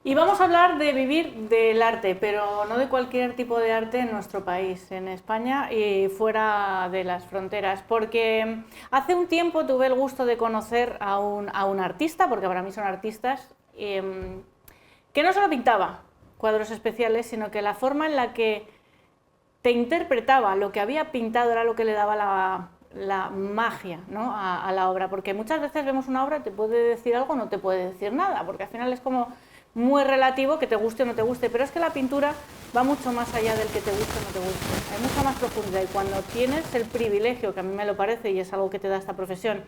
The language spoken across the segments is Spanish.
Y vamos a hablar de vivir del arte, pero no de cualquier tipo de arte en nuestro país, en España y fuera de las fronteras, porque hace un tiempo tuve el gusto de conocer a un artista, porque para mí son artistas, que no solo pintaba cuadros especiales, sino que la forma en la que te interpretaba lo que había pintado era lo que le daba la magia, ¿no?, a la obra, porque muchas veces vemos una obra, te puede decir algo, no te puede decir nada, porque al final es como muy relativo que te guste o no te guste, pero es que la pintura va mucho más allá del que te guste o no te guste, hay mucha más profundidad, y cuando tienes el privilegio, que a mí me lo parece y es algo que te da esta profesión,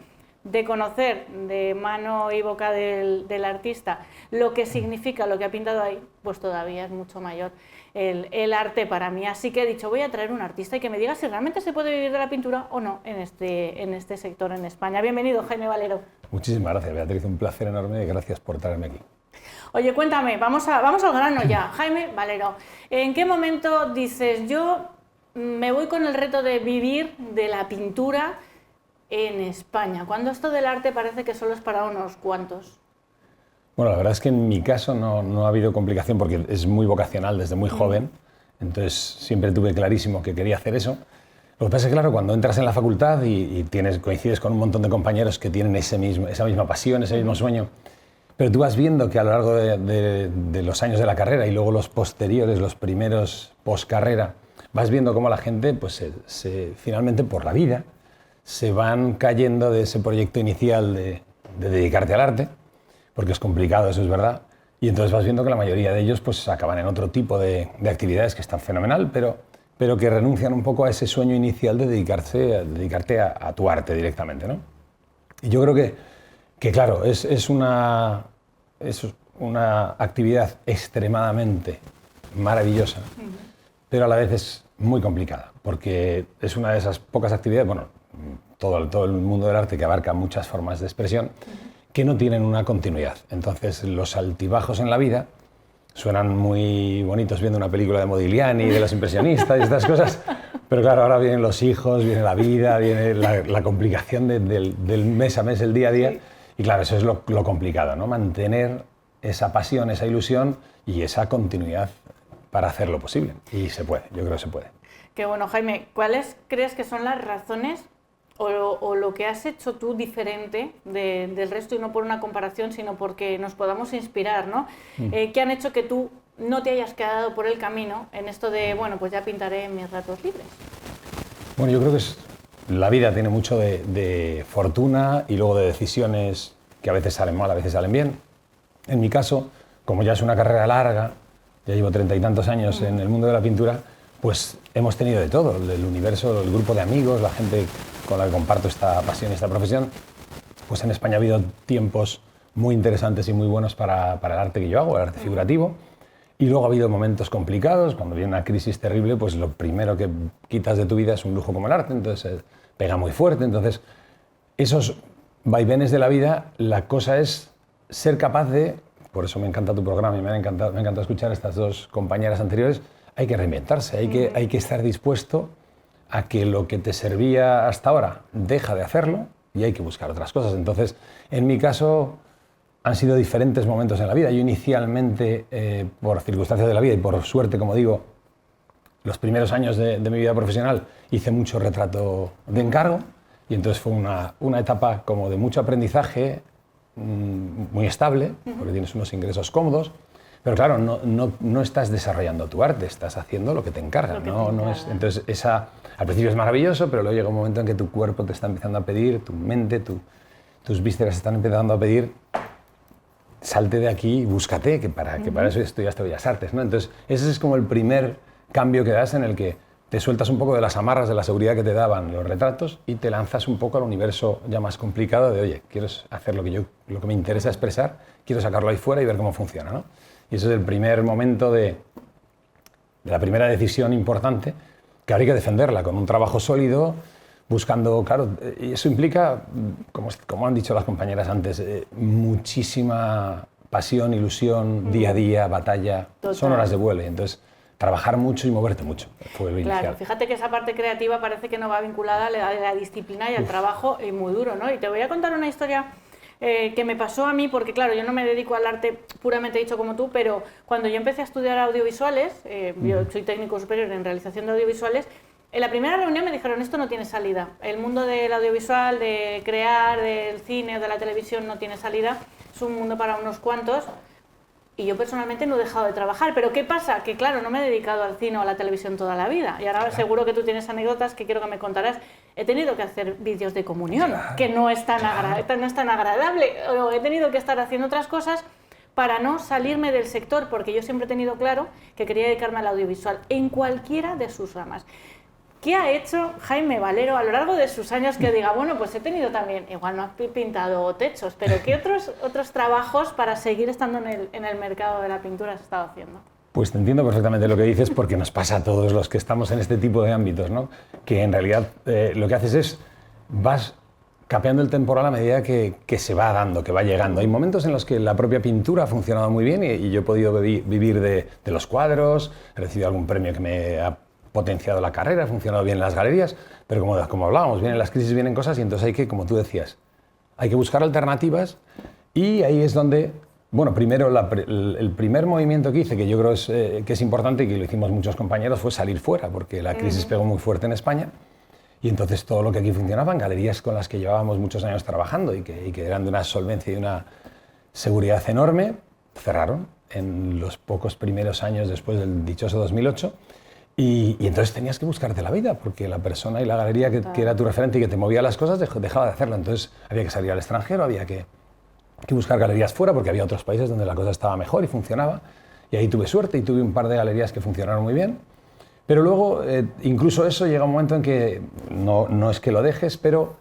de conocer de mano y boca del artista lo que significa lo que ha pintado ahí, pues todavía es mucho mayor el arte para mí. Así que he dicho, voy a traer un artista y que me diga si realmente se puede vivir de la pintura o no en este sector en España. Bienvenido, Jaime Valero. Muchísimas gracias, Beatriz, un placer enorme y gracias por traerme aquí. Oye, cuéntame, vamos al grano ya. Jaime Valero, ¿en qué momento dices, yo me voy con el reto de vivir de la pintura en España, cuando esto del arte parece que solo es para unos cuantos? Bueno, la verdad es que en mi caso no ha habido complicación porque es muy vocacional desde muy joven, entonces siempre tuve clarísimo que quería hacer eso. Lo que pasa es que, claro, cuando entras en la facultad y coincides con un montón de compañeros que tienen esa misma pasión, ese mismo sueño, pero tú vas viendo que a lo largo de los años de la carrera y luego los posteriores, los primeros post-carrera, vas viendo cómo la gente, pues, finalmente por la vida, se van cayendo de ese proyecto inicial de dedicarte al arte, porque es complicado, eso es verdad, y entonces vas viendo que la mayoría de ellos pues, acaban en otro tipo de actividades que están fenomenal, pero que renuncian un poco a ese sueño inicial de dedicarte a tu arte directamente, ¿no? Y yo creo que claro, es una actividad extremadamente maravillosa, pero a la vez es muy complicada, porque es una de esas pocas actividades, bueno, todo el mundo del arte que abarca muchas formas de expresión, que no tienen una continuidad. Entonces, los altibajos en la vida suenan muy bonitos viendo una película de Modigliani, de los impresionistas y estas cosas, pero claro, ahora vienen los hijos, viene la vida, viene la complicación del mes a mes, el día a día, y claro, eso es lo complicado, ¿no? Mantener esa pasión, esa ilusión y esa continuidad para hacerlo posible. Y se puede, yo creo que se puede. Qué bueno, Jaime. ¿Cuáles crees que son las razones o lo que has hecho tú diferente del resto, y no por una comparación, sino porque nos podamos inspirar, ¿no? ¿Qué han hecho que tú no te hayas quedado por el camino en esto de, bueno, pues ya pintaré en mis ratos libres? Bueno, yo creo que la vida tiene mucho de fortuna y luego de decisiones que a veces salen mal, a veces salen bien. En mi caso, como ya es una carrera larga, ya llevo 30 y tantos años en el mundo de la pintura, pues hemos tenido de todo, el universo, el grupo de amigos, la gente con la que comparto esta pasión y esta profesión. Pues en España ha habido tiempos muy interesantes y muy buenos para el arte que yo hago, el arte figurativo, y luego ha habido momentos complicados, cuando viene una crisis terrible, pues lo primero que quitas de tu vida es un lujo como el arte, entonces pega muy fuerte. Entonces, esos vaivenes de la vida, la cosa es ser capaz de, por eso me encanta tu programa y me ha encantado escuchar a estas dos compañeras anteriores, hay que reinventarse, hay que estar dispuesto a que lo que te servía hasta ahora deja de hacerlo y hay que buscar otras cosas. Entonces, en mi caso, han sido diferentes momentos en la vida. Yo inicialmente, por circunstancias de la vida y por suerte, como digo, los primeros años de mi vida profesional hice mucho retrato de encargo y entonces fue una etapa como de mucho aprendizaje, muy estable, porque tienes unos ingresos cómodos. Pero claro, no estás desarrollando tu arte, estás haciendo lo que te encargan. Entonces, al principio es maravilloso, pero luego llega un momento en que tu cuerpo te está empezando a pedir, tu mente, tus vísceras están empezando a pedir, salte de aquí y búscate, que para eso estudiaste Bellas Artes, ¿no? Entonces, ese es como el primer cambio que das en el que te sueltas un poco de las amarras de la seguridad que te daban los retratos y te lanzas un poco al universo ya más complicado de, oye, quiero hacer lo que me interesa expresar, quiero sacarlo ahí fuera y ver cómo funciona, ¿no? Y ese es el primer momento de la primera decisión importante, que habría que defenderla con un trabajo sólido, buscando, claro, y eso implica, como han dicho las compañeras antes, muchísima pasión, ilusión, día a día, batalla. Total. Son horas de vuelo, y entonces trabajar mucho y moverte mucho fue lo inicial. Claro, fíjate que esa parte creativa parece que no va vinculada a la disciplina y al trabajo muy duro, ¿no? Y te voy a contar una historia que me pasó a mí, porque claro, yo no me dedico al arte puramente dicho como tú, pero cuando yo empecé a estudiar audiovisuales, yo soy técnico superior en realización de audiovisuales, en la primera reunión me dijeron, esto no tiene salida, el mundo del audiovisual, de crear, del cine o de la televisión no tiene salida, es un mundo para unos cuantos. Y yo personalmente no he dejado de trabajar, pero ¿qué pasa? Que claro, no me he dedicado al cine o a la televisión toda la vida. Y ahora seguro que tú tienes anécdotas que quiero que me contarás. He tenido que hacer vídeos de comunión, que no es tan agradable. O he tenido que estar haciendo otras cosas para no salirme del sector, porque yo siempre he tenido claro que quería dedicarme al audiovisual, en cualquiera de sus ramas. ¿Qué ha hecho Jaime Valero a lo largo de sus años que diga, bueno, pues he tenido también, igual no he pintado techos, pero qué otros trabajos para seguir estando en el mercado de la pintura has estado haciendo? Pues te entiendo perfectamente lo que dices, porque nos pasa a todos los que estamos en este tipo de ámbitos, ¿no? Que en realidad lo que haces es, vas capeando el temporal a medida que se va dando, que va llegando. Hay momentos en los que la propia pintura ha funcionado muy bien y yo he podido vivir de los cuadros, he recibido algún premio que me ha potenciado la carrera, ha funcionado bien en las galerías, pero como hablábamos, vienen las crisis, vienen cosas y entonces hay que, como tú decías, hay que buscar alternativas y ahí es donde, bueno, primero el primer movimiento que hice, que yo creo que es importante y que lo hicimos muchos compañeros, fue salir fuera, porque la crisis pegó muy fuerte en España y entonces todo lo que aquí funcionaba en galerías con las que llevábamos muchos años trabajando y que eran de una solvencia y una seguridad enorme, cerraron en los pocos primeros años después del dichoso 2008. Y entonces tenías que buscarte la vida, porque la persona y la galería que era tu referente y que te movía las cosas dejaba de hacerlo. Entonces había que salir al extranjero, había que buscar galerías fuera, porque había otros países donde la cosa estaba mejor y funcionaba. Y ahí tuve suerte y tuve un par de galerías que funcionaron muy bien. Pero luego, incluso eso, llega un momento en que no es que lo dejes, pero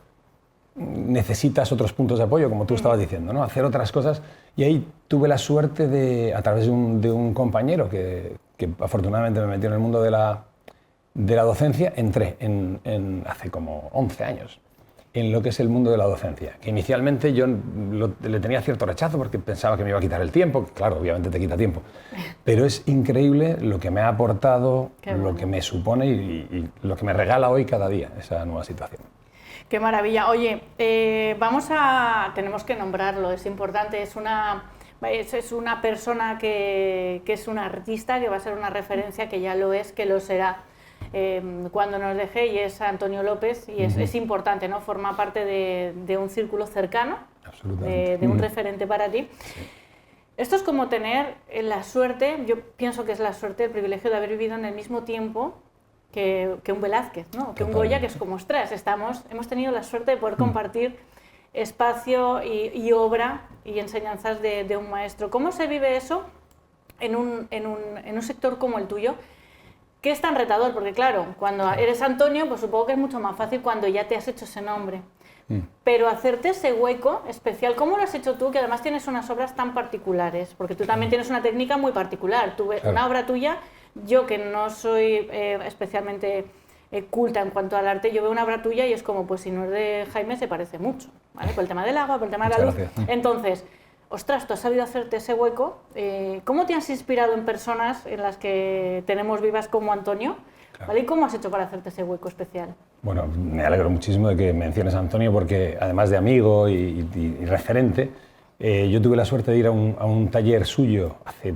necesitas otros puntos de apoyo, como tú estabas diciendo, ¿no? Hacer otras cosas. Y ahí tuve la suerte de, a través de un compañero que afortunadamente me metió en el mundo de la docencia, entré hace como 11 años en lo que es el mundo de la docencia, que inicialmente yo le tenía cierto rechazo porque pensaba que me iba a quitar el tiempo, claro, obviamente te quita tiempo, pero es increíble lo que me ha aportado, lo que me supone y lo que me regala hoy cada día esa nueva situación. Qué maravilla. Oye, tenemos que nombrarlo, es importante, es una persona que es una artista, que va a ser una referencia, que ya lo es, que lo será cuando nos deje, y es Antonio López, y es importante, ¿no? Forma parte de un círculo cercano, de un referente para ti. Sí. Esto es como tener la suerte, yo pienso que es la suerte, el privilegio de haber vivido en el mismo tiempo que un Velázquez, ¿no? Que un Goya, que es como, ostras, hemos tenido la suerte de poder compartir espacio y obra y enseñanzas de un maestro. ¿Cómo se vive eso en un sector como el tuyo, que es tan retador? Porque claro, cuando eres Antonio, pues supongo que es mucho más fácil cuando ya te has hecho ese nombre. Pero hacerte ese hueco especial, ¿cómo lo has hecho tú? Que además tienes unas obras tan particulares, porque tú también tienes una técnica muy particular. Una obra tuya, yo que no soy especialmente culta en cuanto al arte, yo veo una obra tuya y es como, pues si no es de Jaime, se parece mucho, ¿vale? Por el tema del agua, por el tema de la luz. Entonces, ostras, tú has sabido hacerte ese hueco. ¿Cómo te has inspirado en personas en las que tenemos vivas como Antonio? Claro. ¿Vale? ¿Y cómo has hecho para hacerte ese hueco especial? Bueno, me alegro muchísimo de que menciones a Antonio, porque además de amigo y referente, yo tuve la suerte de ir a un taller suyo hace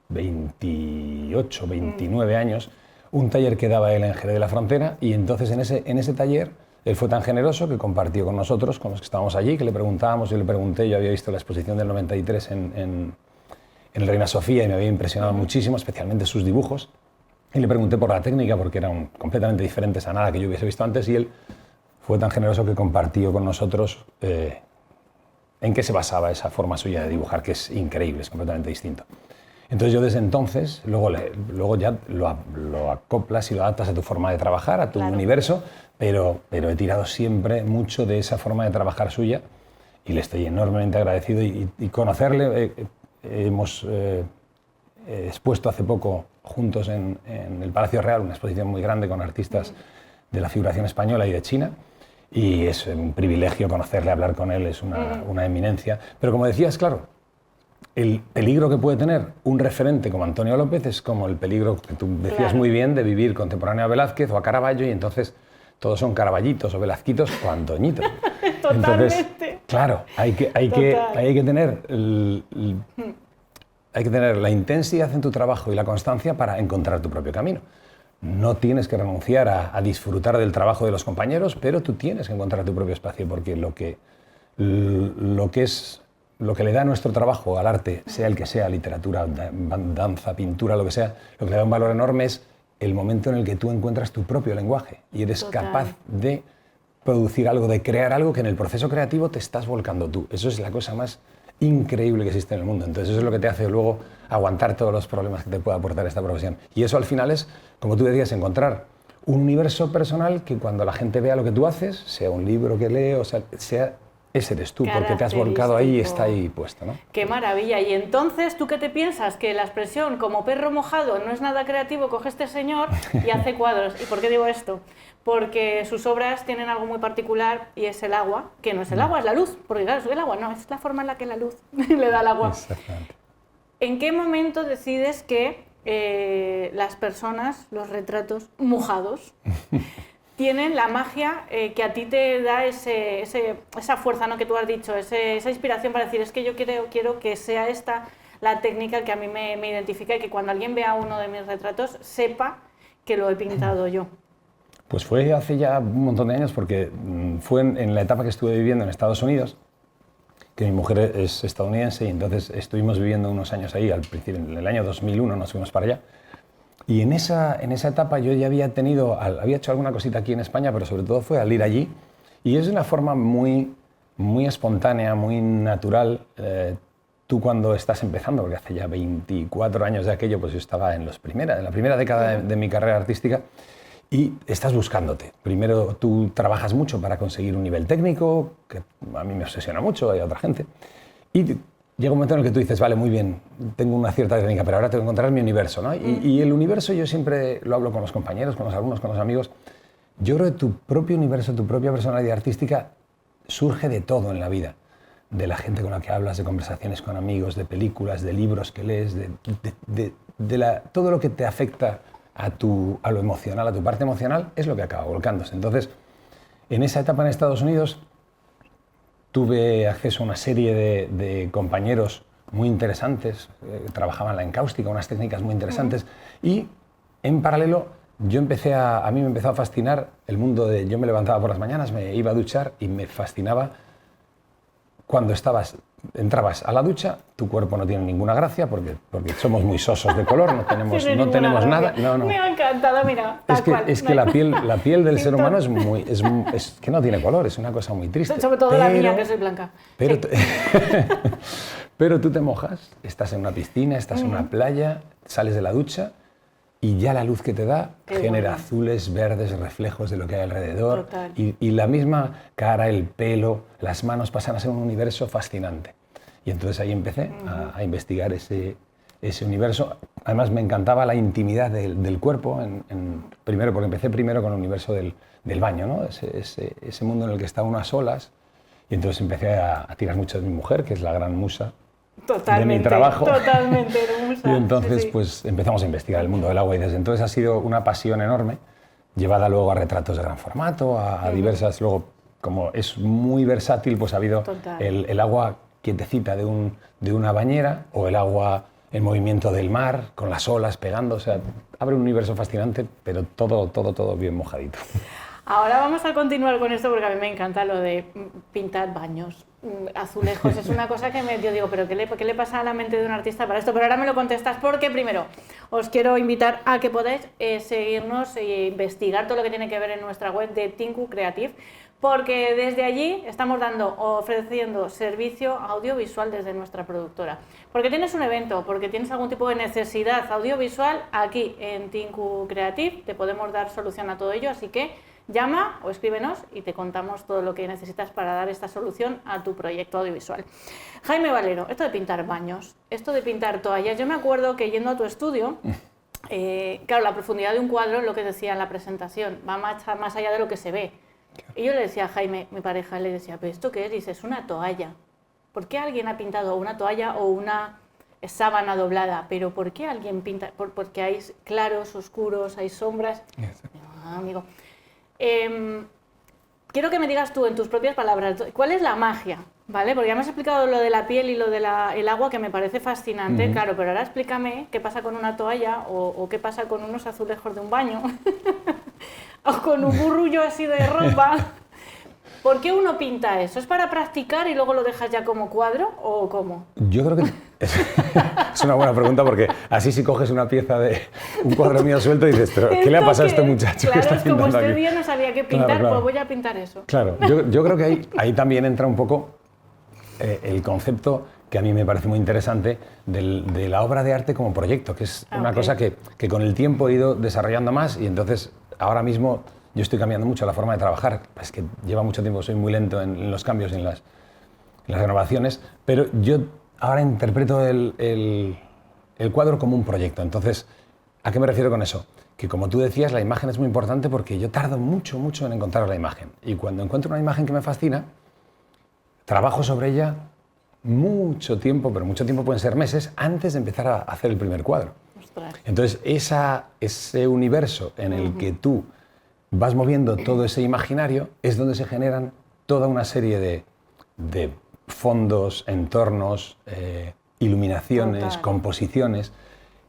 28, 29 años, un taller que daba él en Jerez de la Frontera, y entonces en ese taller él fue tan generoso que compartió con nosotros, con los que estábamos allí, que le preguntábamos, yo le pregunté, yo había visto la exposición del 93 en el Reina Sofía y me había impresionado muchísimo, especialmente sus dibujos, y le pregunté por la técnica, porque eran completamente diferentes a nada que yo hubiese visto antes, y él fue tan generoso que compartió con nosotros en qué se basaba esa forma suya de dibujar, que es increíble, es completamente distinto. Entonces yo desde entonces, luego ya lo acoplas y lo adaptas a tu forma de trabajar, a tu universo, pero he tirado siempre mucho de esa forma de trabajar suya y le estoy enormemente agradecido, y conocerle, hemos expuesto hace poco juntos en el Palacio Real una exposición muy grande con artistas de la figuración española y de China, y es un privilegio conocerle, hablar con él, es una eminencia. Pero como decías, claro, el peligro que puede tener un referente como Antonio López es como el peligro que tú decías muy bien de vivir contemporáneo a Velázquez o a Caravaggio, y entonces todos son caraballitos o velazquitos o Antoñitos. Totalmente. Claro, hay que tener hay que tener la intensidad en tu trabajo y la constancia para encontrar tu propio camino. No tienes que renunciar a disfrutar del trabajo de los compañeros, pero tú tienes que encontrar tu propio espacio, porque lo que le da a nuestro trabajo, al arte, sea el que sea, literatura, danza, pintura, lo que sea, lo que le da un valor enorme es el momento en el que tú encuentras tu propio lenguaje y eres capaz de producir algo, de crear algo que en el proceso creativo te estás volcando tú. Eso es la cosa más increíble que existe en el mundo. Entonces eso es lo que te hace luego aguantar todos los problemas que te puede aportar esta profesión. Y eso al final es, como tú decías, encontrar un universo personal que cuando la gente vea lo que tú haces, sea un libro que lee, o sea ese eres tú, porque te has volcado ahí y está ahí puesto, ¿no? ¡Qué maravilla! Y entonces, ¿tú qué te piensas? Que la expresión como perro mojado no es nada creativo, coge este señor y hace cuadros. ¿Y por qué digo esto? Porque sus obras tienen algo muy particular y es el agua, que no es el agua, es la luz. Porque claro, el agua no, es la forma en la que la luz le da al agua. Exactamente. ¿En qué momento decides que las personas, los retratos mojados, tienen la magia que a ti te da esa fuerza, ¿no?, que tú has dicho, esa inspiración para decir, es que yo quiero que sea esta la técnica que a mí me identifica y que cuando alguien vea uno de mis retratos sepa que lo he pintado yo? Pues fue hace ya un montón de años, porque fue en la etapa que estuve viviendo en Estados Unidos, que mi mujer es estadounidense y entonces estuvimos viviendo unos años ahí, al principio, en el año 2001 nos fuimos para allá. Y en esa etapa yo ya había hecho alguna cosita aquí en España, pero sobre todo fue al ir allí. Y es de una forma muy espontánea, muy natural. Tú cuando estás empezando, porque hace ya 24 años de aquello, pues yo estaba en la primera década de mi carrera artística, y estás buscándote. Primero tú trabajas mucho para conseguir un nivel técnico, que a mí me obsesiona mucho, hay otra gente. Y llega un momento en el que tú dices, vale, muy bien, tengo una cierta técnica, pero ahora tengo que encontrar mi universo, ¿no? Y el universo, yo siempre lo hablo con los compañeros, con los alumnos, con los amigos. Yo creo que tu propio universo, tu propia personalidad artística surge de todo en la vida. De la gente con la que hablas, de conversaciones con amigos, de películas, de libros que lees, todo lo que te afecta a lo emocional, a tu parte emocional, es lo que acaba volcándose. Entonces, en esa etapa en Estados Unidos, tuve acceso a una serie de compañeros muy interesantes, trabajaban la encáustica, unas técnicas muy interesantes, y en paralelo a mí me empezó a fascinar el mundo yo me levantaba por las mañanas, me iba a duchar y me fascinaba cuando entrabas a la ducha, tu cuerpo no tiene ninguna gracia porque somos muy sosos de color, no tenemos nada. No. Me ha encantado, mira. Es que la piel del ser humano es que no tiene color, es una cosa muy triste. Sobre todo la mía, que soy blanca. Pero tú te mojas, estás en una piscina, estás en una playa, sales de la ducha y ya la luz que te da genera azules, verdes, reflejos de lo que hay alrededor. Y la misma cara, el pelo, las manos pasan a ser un universo fascinante. Y entonces ahí empecé a investigar ese universo. Además me encantaba la intimidad del cuerpo, primero porque empecé primero con el universo del baño, ¿no? Ese mundo en el que está uno a solas. Y entonces empecé a tirar mucho de mi mujer, que es la gran musa de mi trabajo. Totalmente hermosa. Y entonces pues empezamos a investigar el mundo del agua y desde entonces ha sido una pasión enorme, llevada luego a retratos de gran formato, a diversas, luego como es muy versátil, pues ha habido el agua quietecita de una bañera o el agua en movimiento del mar, con las olas pegando, o sea, abre un universo fascinante, pero todo bien mojadito. Ahora vamos a continuar con esto porque a mí me encanta lo de pintar baños, azulejos. Es una cosa que yo digo, pero ¿qué le pasa a la mente de un artista para esto? Pero ahora me lo contestas porque primero os quiero invitar a que podáis seguirnos e investigar todo lo que tiene que ver en nuestra web de Tinku Creative, porque desde allí estamos ofreciendo servicio audiovisual desde nuestra productora. Porque tienes un evento, porque tienes algún tipo de necesidad audiovisual, aquí en Tinku Creative te podemos dar solución a todo ello, así que llama o escríbenos y te contamos todo lo que necesitas para dar esta solución a tu proyecto audiovisual. Jaime Valero, esto de pintar baños, esto de pintar toallas, yo me acuerdo que yendo a tu estudio, claro, la profundidad de un cuadro, lo que decía en la presentación, va más allá de lo que se ve. Y yo le decía a Jaime, mi pareja, le decía, ¿pero esto qué es? Dice, es una toalla. ¿Por qué alguien ha pintado una toalla o una sábana doblada? ¿Pero por qué alguien pinta? Porque hay claros, oscuros, hay sombras. No, amigo. Quiero que me digas tú, en tus propias palabras, ¿cuál es la magia Vale, porque ya me has explicado lo de la piel y lo del agua, que me parece fascinante, claro, pero ahora explícame qué pasa con una toalla o qué pasa con unos azulejos de un baño o con un burrullo así de ropa. ¿Por qué uno pinta eso? ¿Es para practicar y luego lo dejas ya como cuadro o cómo? Yo creo que es una buena pregunta, porque así si coges una pieza de un cuadro mío suelto y dices, ¿pero qué le ha pasado a este muchacho? Claro, que está es como pintando este aquí? día no sabía qué pintar, Claro. pues voy a pintar eso. Claro, yo creo que ahí también entra un poco el concepto que a mí me parece muy interesante de la obra de arte como proyecto, que es una cosa que con el tiempo he ido desarrollando más, y entonces ahora mismo yo estoy cambiando mucho la forma de trabajar. Es que lleva mucho tiempo, soy muy lento en los cambios y en las renovaciones, pero yo ahora interpreto el cuadro como un proyecto. Entonces, ¿a qué me refiero con eso? Que, como tú decías, la imagen es muy importante porque yo tardo mucho en encontrar la imagen. Y cuando encuentro una imagen que me fascina, trabajo sobre ella mucho tiempo, pero mucho tiempo pueden ser meses, antes de empezar a hacer el primer cuadro. Ostras. Entonces, ese universo en el que tú vas moviendo todo ese imaginario es donde se generan toda una serie de fondos, entornos, iluminaciones, Total. composiciones,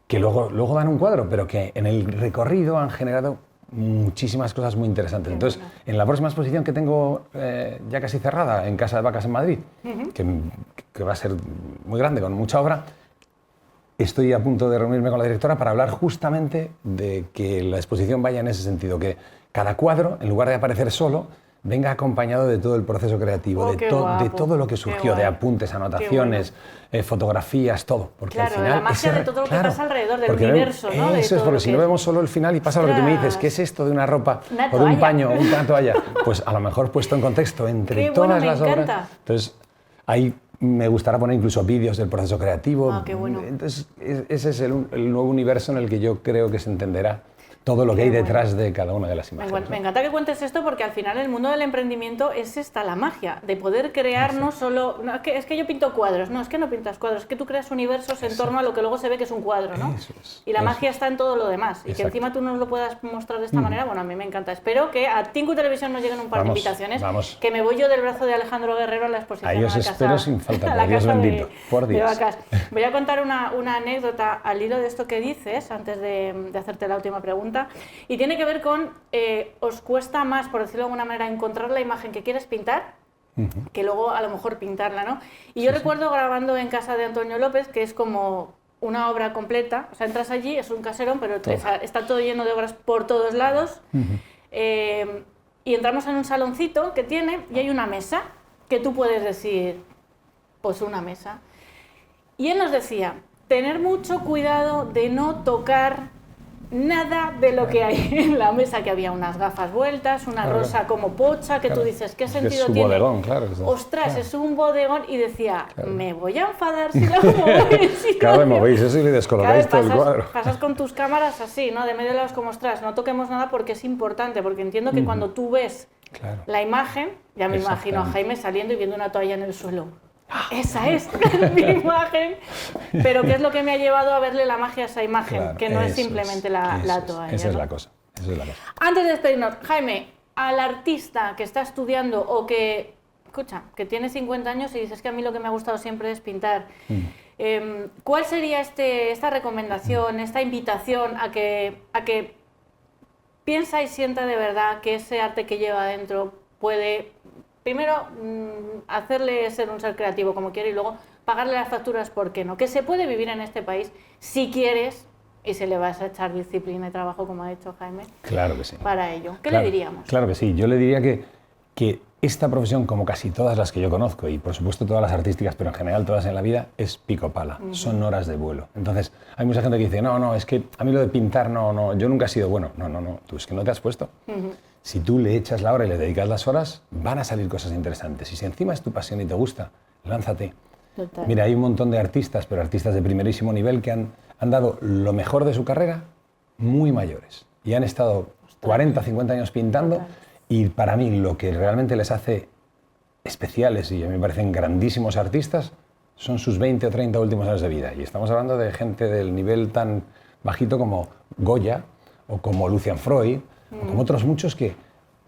que luego dan un cuadro, pero que en el recorrido han generado muchísimas cosas muy interesantes. Entonces, en la próxima exposición que tengo ya casi cerrada en Casa de Vacas en Madrid, que va a ser muy grande, con mucha obra, estoy a punto de reunirme con la directora para hablar justamente de que la exposición vaya en ese sentido, que cada cuadro, en lugar de aparecer solo, venga acompañado de todo el proceso creativo, de todo lo que surgió, de apuntes, anotaciones, fotografías, todo. Porque claro, al final la magia de todo lo que pasa alrededor, del universo, ¿no? Eso es, porque si no vemos solo el final y pasa lo que tú me dices, ¿qué es esto de una ropa o de un paño o una toalla? Pues a lo mejor puesto en contexto entre todas las obras. Entonces, ahí me gustará poner incluso vídeos del proceso creativo. Ah, qué bueno. Entonces, ese es el nuevo universo en el que yo creo que se entenderá todo lo que hay detrás de cada una de las imágenes. Me encanta que cuentes esto, porque al final el mundo del emprendimiento es esta la magia, de poder crear no solo... No, es que yo pinto cuadros, no, es que no pintas cuadros, es que tú creas universos en torno a lo que luego se ve que es un cuadro, ¿no? Y la magia está en todo lo demás, y que encima tú nos lo puedas mostrar de esta manera, bueno, a mí me encanta. Espero que a Tinku Televisión nos lleguen un par de invitaciones, que me voy yo del brazo de Alejandro Guerrero a la exposición. Ahí os espero sin falta, por Dios bendito, por Dios. Voy a contar una anécdota al hilo de esto que dices, antes de hacerte la última pregunta, y tiene que ver con, os cuesta más, por decirlo de alguna manera, encontrar la imagen que quieres pintar, que luego a lo mejor pintarla, ¿no? Y yo recuerdo grabando en casa de Antonio López, que es como una obra completa, o sea, entras allí, es un caserón, pero está todo lleno de obras por todos lados, y entramos en un saloncito que tiene, y hay una mesa, que tú puedes decir, pues una mesa. Y él nos decía, tener mucho cuidado de no tocar nada de lo que hay en la mesa, que había unas gafas vueltas, una rosa como pocha, que tú dices, ¿qué sentido tiene? Es un bodegón, claro. Ostras, es un bodegón, y decía, me voy a enfadar si lo movéis. Claro, me movéis eso y le descolocáis todo el cuadro. Pasas con tus cámaras así, ¿no? De medio de lados como, ostras, no toquemos nada porque es importante, porque entiendo que cuando tú ves la imagen, ya me imagino a Jaime saliendo y viendo una toalla en el suelo. Esa es mi imagen, pero ¿qué es lo que me ha llevado a verle la magia a esa imagen? Claro, que no es simplemente la toalla. Esa es ¿no? la cosa. Antes de despedirnos, Jaime, al artista que está estudiando o que, escucha, que tiene 50 años y dices que a mí lo que me ha gustado siempre es pintar, ¿cuál sería esta recomendación, esta invitación a que piensa y sienta de verdad que ese arte que lleva adentro puede... Primero, hacerle ser un ser creativo como quiere, y luego pagarle las facturas, ¿por qué no? Que se puede vivir en este país si quieres, y se le vas a echar disciplina y trabajo, como ha dicho Jaime. Claro que sí. Para ello. ¿Qué le diríamos? Claro que sí. Yo le diría que esta profesión, como casi todas las que yo conozco, y por supuesto todas las artísticas, pero en general todas en la vida, es pico pala. Son horas de vuelo. Entonces, hay mucha gente que dice, no, es que a mí lo de pintar, no, yo nunca he sido bueno. No, tú es que no te has puesto. Si tú le echas la hora y le dedicas las horas, van a salir cosas interesantes. Y si encima es tu pasión y te gusta, lánzate. Total. Mira, hay un montón de artistas, pero artistas de primerísimo nivel, que han dado lo mejor de su carrera muy mayores. Y han estado 40, 50 años pintando. Total. Y para mí lo que realmente les hace especiales, y a mí me parecen grandísimos artistas, son sus 20 o 30 últimos años de vida. Y estamos hablando de gente del nivel tan bajito como Goya, o como Lucian Freud, o como otros muchos que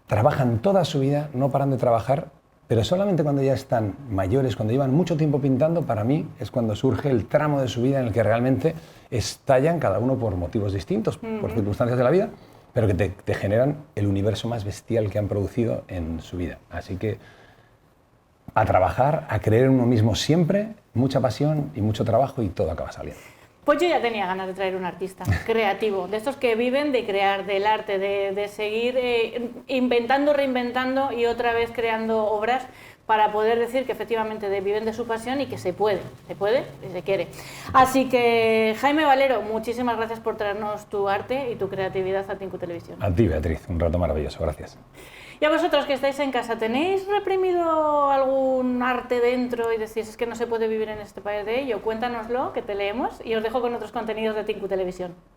trabajan toda su vida, no paran de trabajar pero solamente cuando ya están mayores, cuando llevan mucho tiempo pintando, para mí es cuando surge el tramo de su vida en el que realmente estallan, cada uno por motivos distintos, por circunstancias de la vida, pero que te generan el universo más bestial que han producido en su vida. Así que a trabajar, a creer en uno mismo siempre, mucha pasión y mucho trabajo y todo acaba saliendo. Pues yo ya tenía ganas de traer un artista creativo, de estos que viven de crear, del arte, de seguir inventando, reinventando y otra vez creando obras para poder decir que efectivamente viven de su pasión y que se puede y se quiere. Así que, Jaime Valero, muchísimas gracias por traernos tu arte y tu creatividad a Tinku Televisión. A ti, Beatriz, un rato maravilloso, gracias. Y a vosotros que estáis en casa, ¿tenéis reprimido algún arte dentro y decís es que no se puede vivir en este país de ello? Cuéntanoslo, que te leemos y os dejo con otros contenidos de Tinku Televisión.